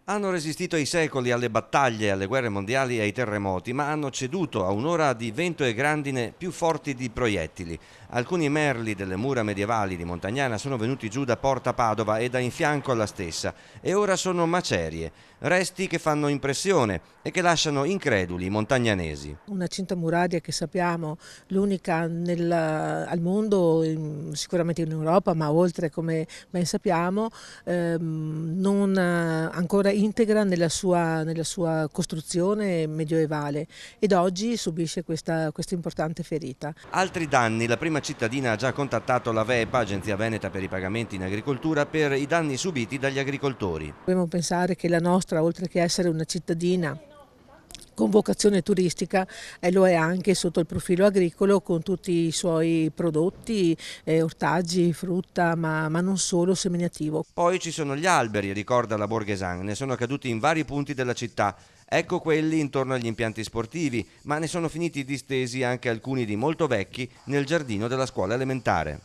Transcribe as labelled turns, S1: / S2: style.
S1: Hanno resistito ai secoli, alle battaglie, alle guerre mondiali e ai terremoti, ma hanno ceduto a un'ora di vento e grandine più forti di proiettili. Alcuni merli delle mura medievali di Montagnana sono venuti giù da Porta Padova e da in fianco alla stessa e ora sono macerie, resti che fanno impressione e che lasciano increduli i montagnanesi.
S2: Una cinta muraria che sappiamo l'unica al mondo, sicuramente in Europa, ma oltre, come ben sappiamo, non ancora integra nella sua costruzione medioevale ed oggi subisce questa importante ferita.
S1: Altri danni, la prima cittadina ha già contattato la VEPA, Agenzia Veneta per i pagamenti in agricoltura, per i danni subiti dagli agricoltori.
S2: Dobbiamo pensare che la nostra, oltre che essere una cittadina con vocazione turistica, lo è anche sotto il profilo agricolo con tutti i suoi prodotti, ortaggi, frutta, ma non solo, seminativo.
S1: Poi ci sono gli alberi, ricorda la Borghesan, ne sono caduti in vari punti della città. Ecco quelli intorno agli impianti sportivi, ma ne sono finiti distesi anche alcuni di molto vecchi nel giardino della scuola elementare.